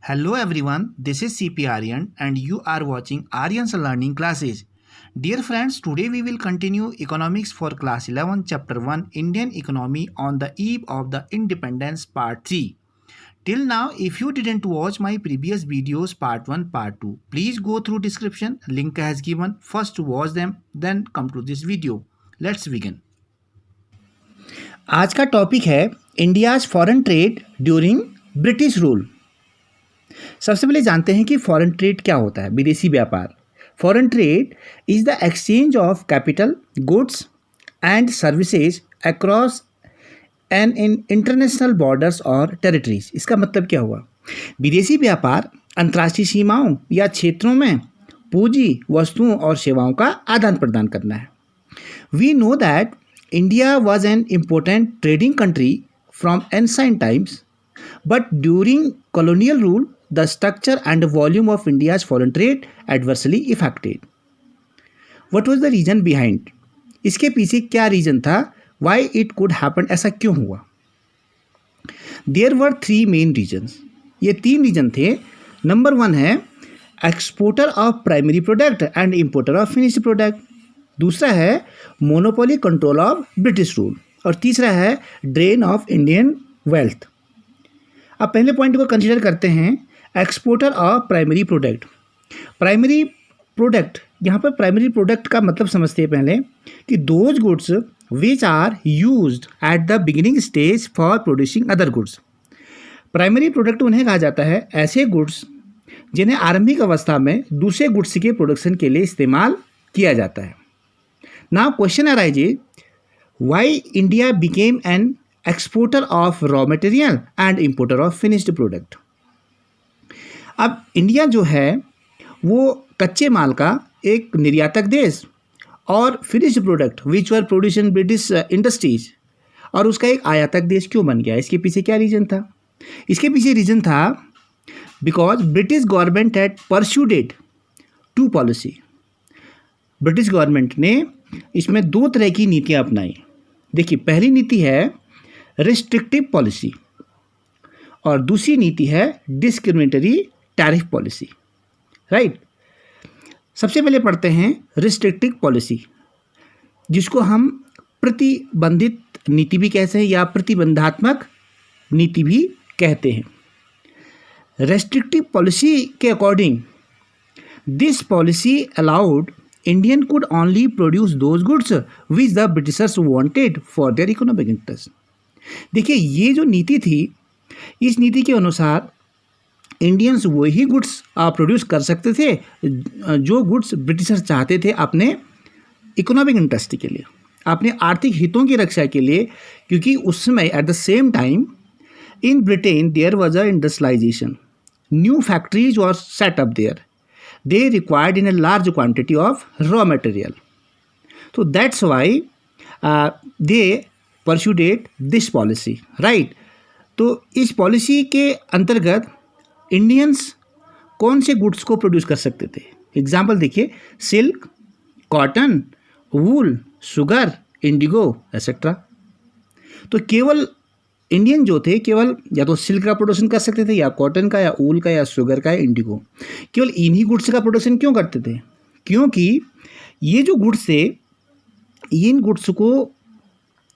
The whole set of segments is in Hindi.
Hello everyone, this is CP Aryan and you are watching Aryan's Learning Classes. Dear friends, today we will continue Economics for Class 11 Chapter 1 Indian Economy on the Eve of the Independence Part 3. Till now, if you didn't watch my previous videos Part 1, Part 2, please go through description, link has given, first watch them, then come to this video. Let's begin. आज का टॉपिक है India's foreign trade during British rule. सबसे पहले जानते हैं कि फॉरेन ट्रेड क्या होता है। विदेशी व्यापार, foreign trade is the exchange of capital, goods and services across N in international borders और टेरिटरीज। इसका मतलब क्या हुआ? विदेशी व्यापार अंतर्राष्ट्रीय सीमाओं या क्षेत्रों में पूंजी, वस्तुओं और सेवाओं का आदान प्रदान करना है। We know that India was an important trading country from ancient times, but during colonial rule, the structure and volume of India's foreign trade adversely affected. What was the reason behind? इसके पीछे क्या रीजन था? Why it could happen? ऐसा क्यों हुआ? There were three main reasons. ये तीन रीजन थे। नंबर 1 है exporter of primary product and importer of finished product. दूसरा है monopoly control of British rule. और तीसरा है ड्रेन ऑफ इंडियन वेल्थ। अब पहले पॉइंट को कंसीडर करते हैं, exporter of primary product. Primary product, यहाँ पर प्राइमरी प्रोडक्ट का मतलब समझते हैं पहले कि those goods which are used at the beginning stage for producing other goods. Primary product उन्हें कहा जाता है ऐसे गुड्स जिन्हें आरंभिक अवस्था में दूसरे गुड्स के प्रोडक्शन के लिए इस्तेमाल किया जाता है। Now question arises, why India became an exporter of raw material and importer of finished product. अब इंडिया जो है वो कच्चे माल का एक निर्यातक देश और finished product which were produce in British industries और उसका एक आयातक देश क्यों बन गया? इसके पीछे क्या रीज़न था? इसके पीछे रीज़न था because British government had persuaded to policy. British government ने इसमें दो तरह की नीतियाँ अपनाई। देखिए, पहली नीति है रिस्ट्रिक्टिव पॉलिसी और दूसरी नीति है डिस्क्रिमिनेटरी टैरिफ पॉलिसी। राइट, सबसे पहले पढ़ते हैं रिस्ट्रिक्टिव पॉलिसी, जिसको हम प्रतिबंधित नीति भी कहते हैं या प्रतिबंधात्मक नीति भी कहते हैं। रेस्ट्रिक्टिव पॉलिसी के according this policy allowed Indian could only produce those goods which the Britishers wanted for their economic interest. देखिए, ये जो नीति थी, इस नीति के अनुसार इंडियंस वही गुड्स प्रोड्यूस कर सकते थे जो गुड्स ब्रिटिशर्स चाहते थे अपने इकोनॉमिक इंटरेस्ट के लिए, अपने आर्थिक हितों की रक्षा के लिए। क्योंकि उस समय at the same time in Britain there was a industrialization, new factories were set up there, they required in a large quantity of raw material. तो that's why they persuaded this policy. Right, तो इस पॉलिसी के अंतर्गत इंडियंस कौन से गुड्स को प्रोड्यूस कर सकते थे? एग्जाम्पल देखिए, सिल्क, कॉटन, वूल, शुगर, इंडिगो एक्सेट्रा। तो केवल इंडियन जो थे केवल या तो सिल्क का प्रोडक्शन कर सकते थे, या कॉटन का, या वूल का, या शुगर का, या इंडिगो। केवल इन्हीं गुड्स का प्रोडक्शन क्यों करते थे? क्योंकि ये जो गुड्स थे, इन गुड्स को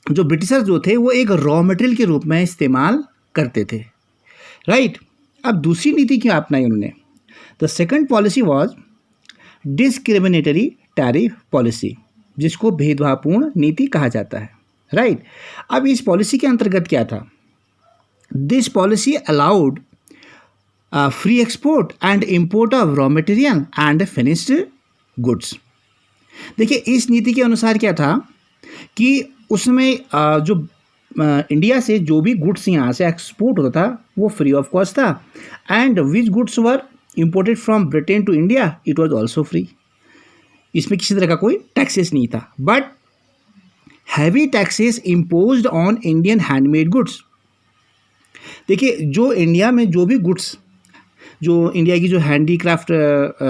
जो ब्रिटिशर्स जो थे वो एक रॉ मटेरियल के रूप में इस्तेमाल करते थे। राइट, अब दूसरी नीति क्या अपनाई उन्होंने? The second policy was discriminatory tariff policy, जिसको भेदभावपूर्ण नीति कहा जाता है। राइट, अब इस पॉलिसी के अंतर्गत क्या था? This policy allowed free export and import of raw material and finished goods. देखिए, इस नीति के अनुसार क्या था कि उसमें जो इंडिया से जो भी गुड्स यहाँ से एक्सपोर्ट होता था वो फ्री ऑफ कॉस्ट था, and which goods were imported from Britain to India it was also free. इसमें किसी तरह का कोई टैक्सेस नहीं था, but heavy taxes imposed on Indian handmade goods. देखिए, जो इंडिया में जो भी गुड्स, जो इंडिया की जो हैंडीक्राफ्ट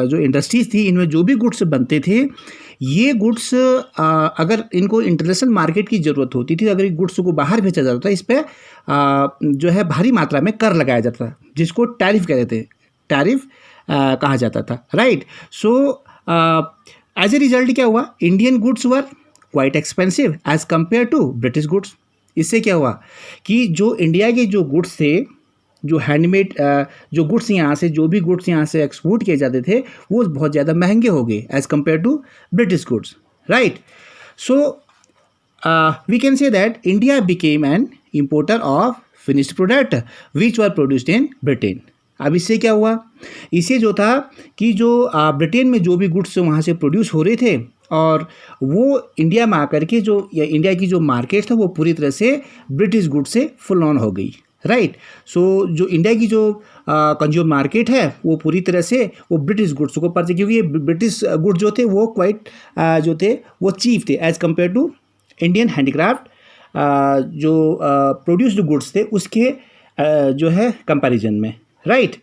जो इंडस्ट्रीज थी, इनमें जो भी गुड्स बनते थे, ये गुड्स अगर इनको इंटरनेशनल मार्केट की ज़रूरत होती थी, अगर ये गुड्स को बाहर भेजा जाता था, इस पर जो है भारी मात्रा में कर लगाया जाता था। जिसको टैरिफ कहते थे, टैरिफ कहा जाता था, right. So as a result क्या हुआ, Indian goods were quite expensive as compare to British goods. इससे क्या हुआ कि जो इंडिया के जो गुड्स थे, जो हैंडमेड जो गुड्स यहाँ से, जो भी गुड्स यहाँ से एक्सपोर्ट किए जाते थे, वो बहुत ज़्यादा महंगे हो गए as compare to British goods, right. So we can say that India became an importer of finished product which were produced in Britain. अब इससे क्या हुआ, इससे जो था कि जो ब्रिटेन में जो भी गुड्स वहाँ से प्रोड्यूस हो रहे थे और वो इंडिया में आकर के जो इंडिया की जो मार्केट था वो पूरी तरह से ब्रिटिश गुड से फुल ऑन हो गई, राइट। सो जो इंडिया की जो कंज्यूमर मार्केट है वो पूरी तरह से वो ब्रिटिश गुड्स को परचेज, क्योंकि ये ब्रिटिश गुड्स जो थे वो क्वाइट जो थे वो चीप थे as compare to Indian handicraft जो प्रोड्यूस्ड गुड्स थे उसके जो है कंपैरिजन में, राइट।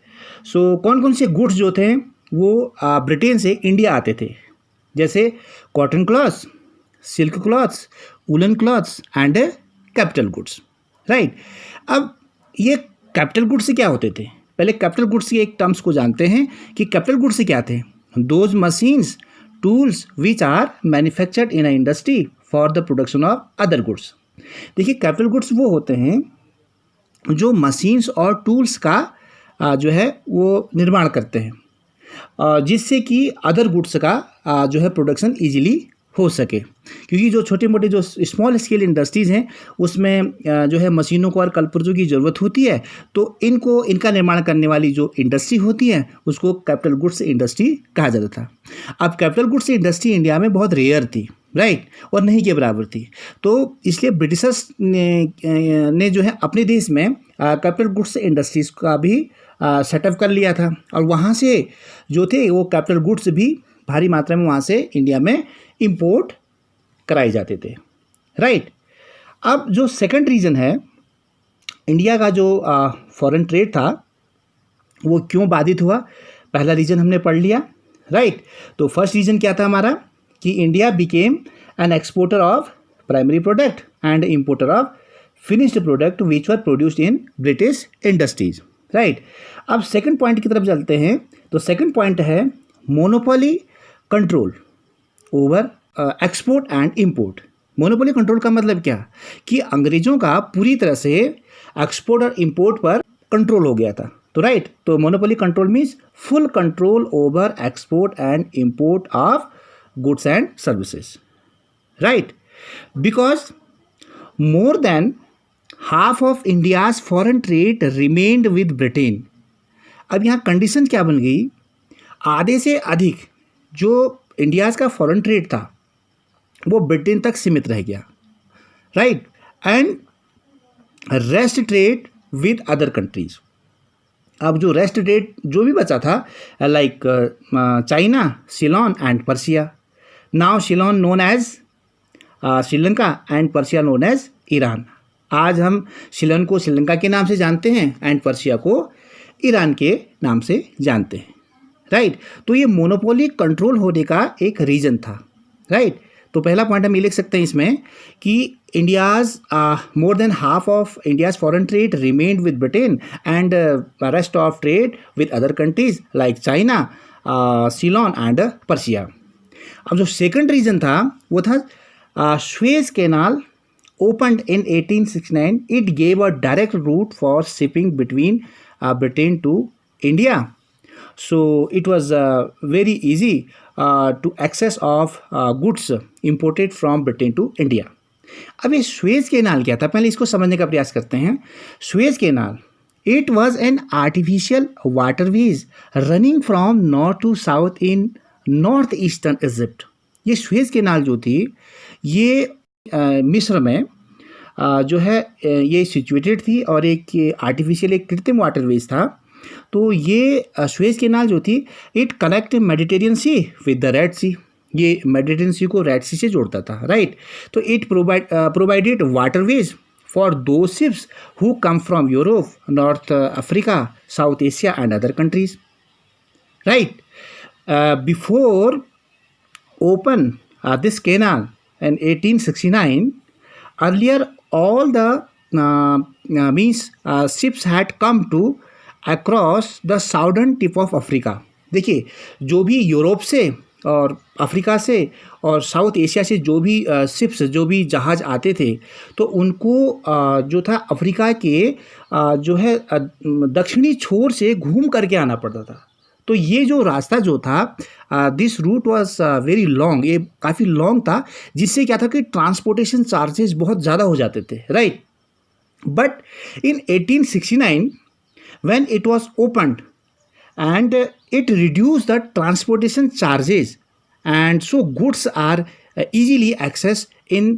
सो कौन कौन से गुड्स जो थे वो ब्रिटेन से इंडिया आते थे, जैसे cotton clothes, silk clothes, woollen clothes and capital goods, right. अब ये कैपिटल गुड्स से क्या होते थे, पहले कैपिटल गुड्स के एक टर्म्स को जानते हैं कि कैपिटल गुड्स से क्या थे, those machines tools which are manufactured in a industry for the production of other goods. देखिए कैपिटल गुड्स वो होते हैं जो मशीन्स और टूल्स का जो है वो निर्माण करते हैं जिससे कि अदर गुड्स का जो है प्रोडक्शन इजीली हो सके, क्योंकि जो छोटे मोटे जो स्मॉल स्केल इंडस्ट्रीज़ हैं उसमें जो है मशीनों को और कलपुर्जों की ज़रूरत होती है, तो इनका निर्माण करने वाली जो इंडस्ट्री होती है उसको कैपिटल गुड्स इंडस्ट्री कहा जाता था। अब कैपिटल गुड्स इंडस्ट्री इंडिया में बहुत रेयर थी, राइट, और नहीं के बराबर थी, तो इसलिए ब्रिटिशर्स ने जो है अपने देश में कैपिटल गुड्स इंडस्ट्रीज़ का भी सेटअप कर लिया था और वहाँ से जो थे वो कैपिटल गुड्स भी भारी मात्रा में वहाँ से इंडिया में इंपोर्ट कराए जाते थे, राइट। अब जो सेकंड रीज़न है, इंडिया का जो फॉरेन ट्रेड था वो क्यों बाधित हुआ, पहला रीज़न हमने पढ़ लिया, राइट। तो फर्स्ट रीज़न क्या था हमारा कि India became an exporter of primary product and importer of finished product which were produced in British industries, right. अब सेकंड पॉइंट की तरफ चलते हैं, तो सेकंड पॉइंट है monopoly control over export and import. Monopoly control का मतलब क्या कि अंग्रेज़ों का पूरी तरह से एक्सपोर्ट और इंपोर्ट पर कंट्रोल हो गया था, तो राइट। तो monopoly control means full control over export and import of goods and services, right, because more than half of India's foreign trade remained with Britain. अब यहाँ कंडीशन क्या बन गई, आधे से अधिक जो इंडियाज का फॉरेन ट्रेड था वो ब्रिटेन तक सीमित रह गया, right, and rest trade with other countries. अब जो रेस्ट ट्रेड जो भी बचा था like China, Ceylon and Persia, now Ceylon known as Sri Lanka and Persia known as Iran. आज हम सीलोन को श्रीलंका के नाम से जानते हैं एंड पर्सिया को ईरान के नाम से जानते हैं, राइट। तो ये मोनोपोली कंट्रोल होने का एक रीज़न था, राइट। तो पहला पॉइंट हम ये लिख सकते हैं इसमें कि India's more than half of India's foreign trade remained with Britain and rest of trade with other countries like China, Ceylon and Persia. अब जो सेकंड रीज़न था वो था Suez canal opened in 1869. It gave a direct route for shipping between Britain to India. So it was very easy to access of goods imported from Britain to India. अब ये सुएज कैनाल क्या था, पहले इसको समझने का प्रयास करते हैं। Suez canal it was an artificial waterways running from north to south in north eastern Egypt. ये सुएज कैनाल जो थी ये मिस्र में जो है ये सिचुएटेड थी और एक आर्टिफिशियल एक कृत्रिम वाटरवेज था। तो ये सुएज कैनाल जो थी it connect Mediterranean sea with the red sea, ये मेडिटेरियन सी को रेड सी से जोड़ता था, राइट। तो इट प्रोवाइडेड वाटरवेज फॉर दो ships who come from Europe, north Africa, south Asia and other countries, right. Before open this canal in 1869, earlier all the ships had come to across the southern tip of Africa. देखिए, जो भी यूरोप से और अफ्रीका से और साउथ एशिया से जो भी शिप्स, जो भी जहाज़ आते थे, तो उनको जो था अफ्रीका के जो है दक्षिणी छोर से घूम करके आना पड़ता था। तो ये जो रास्ता जो था, this route was very long, ये काफ़ी लॉन्ग था, जिससे क्या था कि ट्रांसपोर्टेशन चार्जेस बहुत ज़्यादा हो जाते थे, right. But in 1869 when it was opened and it reduced the transportation charges, and so goods are easily accessed in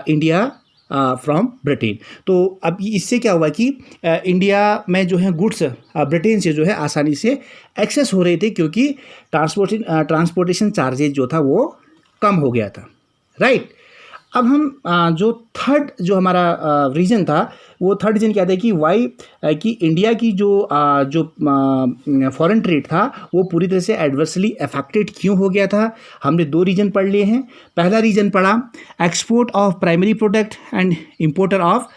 India from Britain. तो अब इससे क्या हुआ कि इंडिया में जो है गुड्स ब्रिटेन से जो है आसानी से एक्सेस हो रहे थे, क्योंकि ट्रांसपोर्टेशन चार्जेज जो था वो कम हो गया था, राइट। अब हम जो थर्ड जो हमारा रीज़न था, वो थर्ड रीज़न क्या था कि वाई कि इंडिया की जो फॉरेन ट्रेड था वो पूरी तरह से एडवर्सली अफेक्टेड क्यों हो गया था। हमने दो रीज़न पढ़ लिए हैं। पहला रीज़न पढ़ा export of primary product and importer of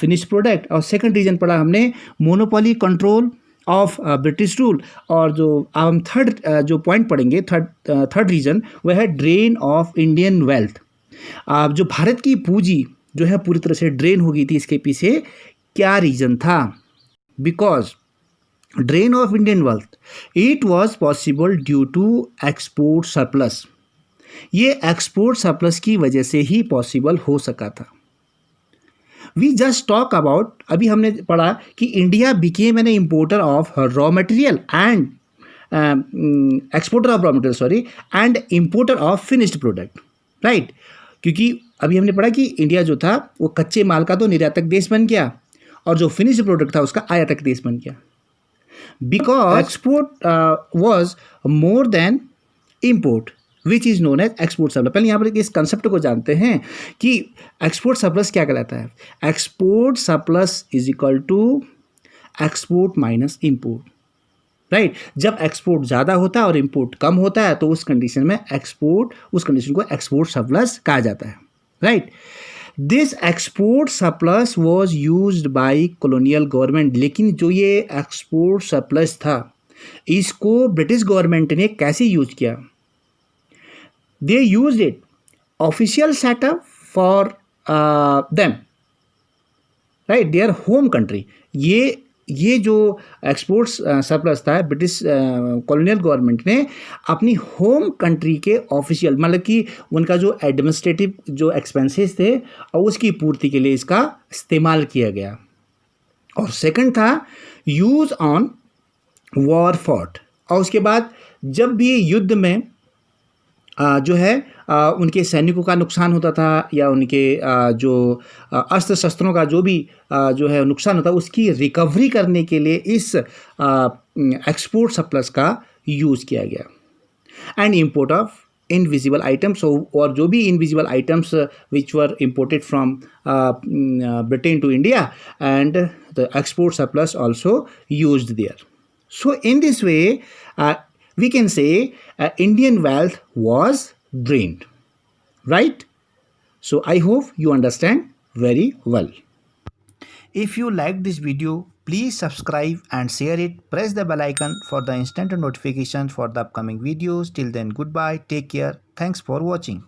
finish product, और सेकंड रीज़न पढ़ा हमने monopoly control of British rule. और जो अब हम थर्ड जो पॉइंट पढ़ेंगे, थर्ड रीज़न, वह है ड्रेन ऑफ इंडियन वेल्थ। जो भारत की पूंजी जो है पूरी तरह से ड्रेन हो गई थी, इसके पीछे क्या रीज़न था? Because drain of Indian wealth, it was possible due to export surplus. ये एक्सपोर्ट सरप्लस की वजह से ही पॉसिबल हो सका था। वी जस्ट टॉक अबाउट, अभी हमने पढ़ा कि India became an importer of raw material and exporter of raw material, sorry, and importer of finished product, right. क्योंकि अभी हमने पढ़ा कि इंडिया जो था वो कच्चे माल का तो निर्यातक देश बन गया, और जो फिनिश्ड प्रोडक्ट था उसका आयातक देश बन गया। Because export was more than import, which is known as export surplus. पहले यहाँ पर इस कंसेप्ट को जानते हैं कि एक्सपोर्ट सरप्लस क्या कहलाता है। Export surplus is equal to export minus import, right. जब एक्सपोर्ट ज़्यादा होता है और इंपोर्ट कम होता है, तो उस कंडीशन में उस कंडीशन को एक्सपोर्ट सरप्लस कहा जाता है, right. This export surplus was used by colonial government. लेकिन जो ये एक्सपोर्ट सरप्लस था, इसको ब्रिटिश गवर्नमेंट ने कैसे यूज किया? They used it official setup for them, right, their home country. ये जो एक्सपोर्ट सरप्लस था, ब्रिटिश कॉलोनियल गवर्नमेंट ने अपनी होम कंट्री के ऑफिशियल, मतलब कि उनका जो एडमिनिस्ट्रेटिव जो एक्सपेंसेस थे, और उसकी पूर्ति के लिए इसका इस्तेमाल किया गया। और सेकंड था यूज़ ऑन वॉर फॉट, और उसके बाद जब भी युद्ध में जो है उनके सैनिकों का नुकसान होता था, या उनके जो अस्त्र शस्त्रों का जो भी जो है नुकसान होता है, उसकी रिकवरी करने के लिए इस एक्सपोर्ट सरप्लस का यूज़ किया गया। And import of invisible items, और जो भी invisible items which were imported from Britain to India, and the export surplus also used there. So in this way we can say Indian wealth was drained, right? So I hope you understand very well. If you like this video, please subscribe and share it. Press the bell icon for the instant notification for the upcoming videos. Till then, goodbye, take care, thanks for watching.